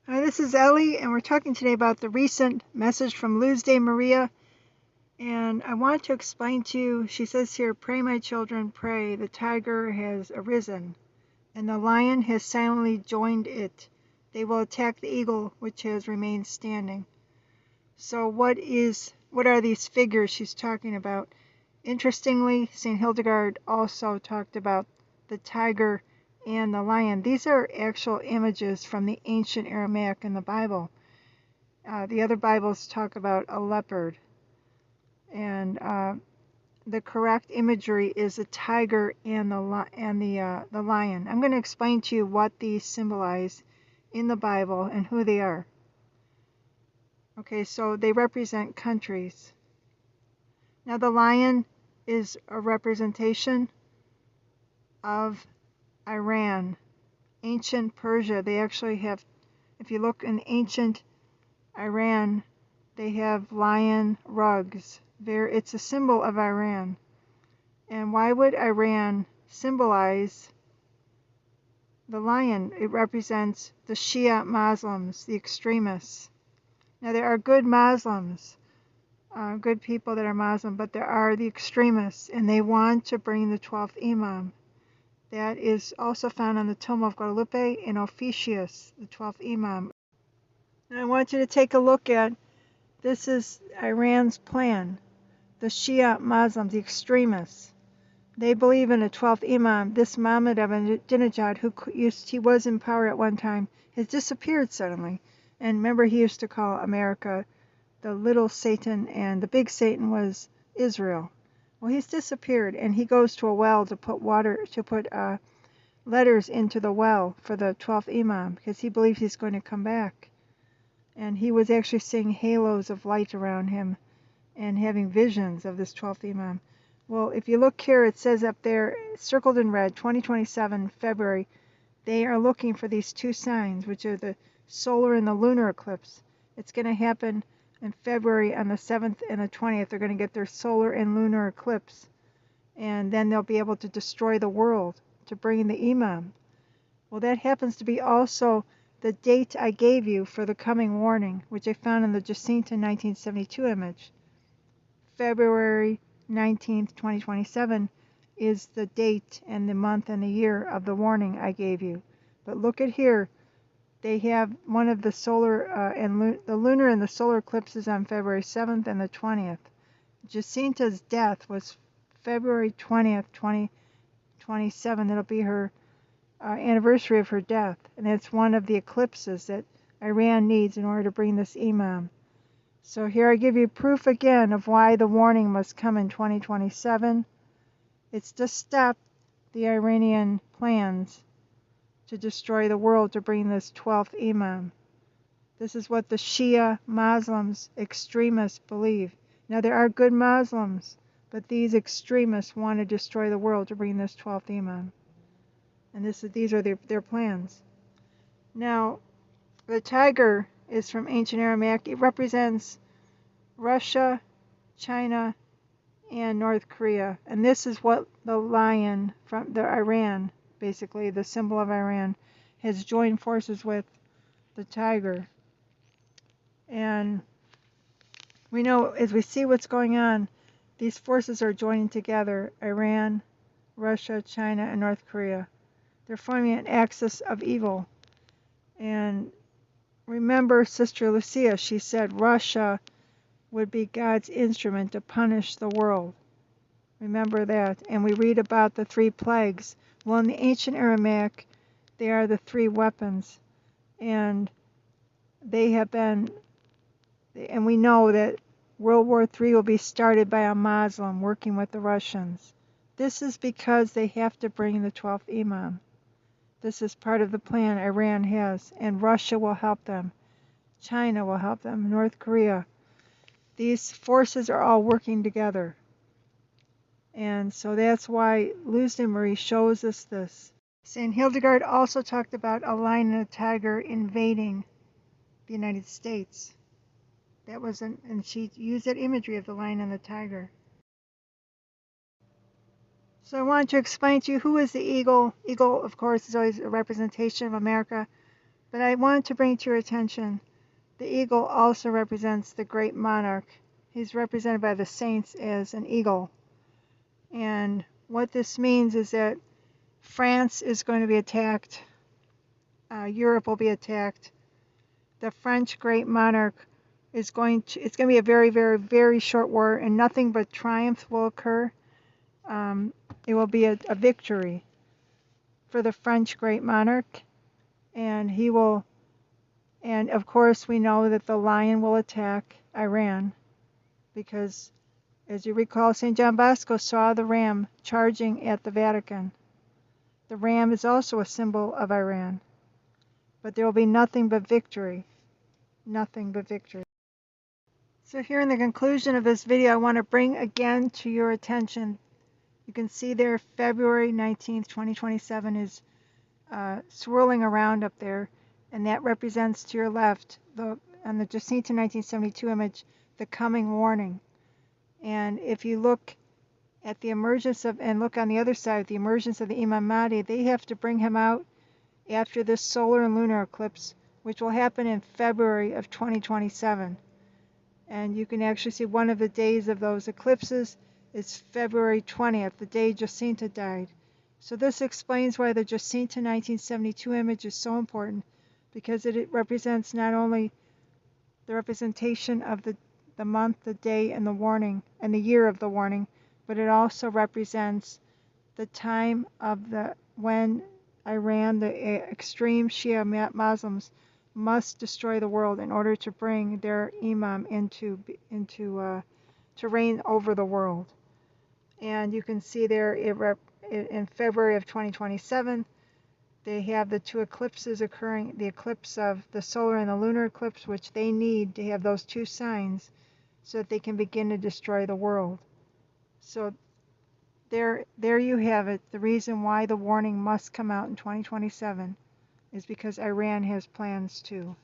Hi, this is Ellie, and we're talking today about the recent message from LUZ DE MARIA. And I want to explain to you, she says here, "Pray, my children, pray. The tiger has arisen, and the lion has silently joined it. They will attack the eagle, which has remained standing." So what are these figures she's talking about? Interestingly, St. Hildegard also talked about the tiger and the lion. These are actual images from the ancient Aramaic in the Bible. The other Bibles talk about a leopard, and the correct imagery is a tiger and the lion. I'm going to explain to you what these symbolize in the Bible and who they are. Okay, so they represent countries. Now the lion is a representation of Iran, ancient Persia. They actually have, if you look in ancient Iran, they have lion rugs. It's a symbol of Iran. And why would Iran symbolize the lion? It represents the Shia Moslems, the extremists. Now there are good Muslims, good people that are Muslim, but there are the extremists, and they want to bring the 12th Imam. That is also found on the Tomb of Guadalupe and Ophiuchus, the 12th Imam. And I want you to take a look at, this is Iran's plan. The Shia Muslims, the extremists, they believe in a 12th Imam. This Muhammad Ahmadinejad, he was in power at one time, has disappeared suddenly. And remember, he used to call America the little Satan, and the big Satan was Israel. Well, he's disappeared, and he goes to a well to put letters into the well for the 12th Imam, because he believes he's going to come back. And he was actually seeing halos of light around him and having visions of this 12th Imam. Well, if you look here, it says up there, circled in red, 2027, February, they are looking for these two signs, which are the solar and the lunar eclipse. It's going to happen in February on the 7th and the 20th. They're going to get their solar and lunar eclipse. And then they'll be able to destroy the world to bring the Imam. Well, that happens to be also the date I gave you for the coming warning, which I found in the Jacinta 1972 image. February 19th, 2027 is the date and the month and the year of the warning I gave you. But look at here. They have one of the solar the lunar and the solar eclipses on February 7th and the 20th. Jacinta's death was February 20th, 2027. It'll be her anniversary of her death, and it's one of the eclipses that Iran needs in order to bring this Imam. So here I give you proof again of why the warning must come in 2027. It's to stop the Iranian plans to destroy the world to bring this 12th Imam. This is what the Shia Muslims, extremists, believe. Now there are good Muslims, but these extremists want to destroy the world to bring this 12th Imam. And these are their plans. Now, the tiger is from ancient Aramaic. It represents Russia, China, and North Korea. And this is what the lion from the Iran, basically the symbol of Iran, has joined forces with the tiger. And we know, as we see what's going on, these forces are joining together: Iran, Russia, China, and North Korea. They're forming an axis of evil. And remember Sister Lucia, she said Russia would be God's instrument to punish the world. Remember that. And we read about the 3 plagues. Well, in the ancient Aramaic, they are the 3 weapons. And they have been, and we know that World War III will be started by a Muslim working with the Russians. This is because they have to bring the 12th Imam. This is part of the plan Iran has, and Russia will help them. China will help them, North Korea. These forces are all working together. And so that's why LUZ DE MARIA shows us this. St. Hildegard also talked about a lion and a tiger invading the United States. That was and she used that imagery of the lion and the tiger. So I wanted to explain to you, who is the eagle. Eagle, of course, is always a representation of America. But I wanted to bring to your attention, the eagle also represents the great monarch. He's represented by the saints as an eagle. And what this means is that France is going to be attacked. Europe will be attacked. The French great monarch it's going to be a very, very, very short war, and nothing but triumph will occur. It will be a victory for the French great monarch, and and of course we know that the lion will attack Iran, because as you recall, St. John Bosco saw the ram charging at the Vatican. The ram is also a symbol of Iran. But there will be nothing but victory. Nothing but victory. So here in the conclusion of this video, I want to bring again to your attention, you can see there February 19th, 2027 is swirling around up there, and that represents to your left, on the Jacinta 1972 image, the coming warning. And if you look at the emergence of, and look on the other side, the emergence of the Imam Mahdi, they have to bring him out after this solar and lunar eclipse, which will happen in February of 2027. And you can actually see one of the days of those eclipses is February 20th, the day Jacinta died. So this explains why the Jacinta 1972 image is so important, because it represents not only the representation of the month, the day, and the warning, and the year of the warning, but it also represents the time of when Iran, the extreme Shia Moslems, must destroy the world in order to bring their imam to reign over the world. And you can see there in February of 2027, they have the two eclipses occurring, the eclipse of the solar and the lunar eclipse, which they need to have those two signs so that they can begin to destroy the world. So there you have it. The reason why the warning must come out in 2027 is because Iran has plans too.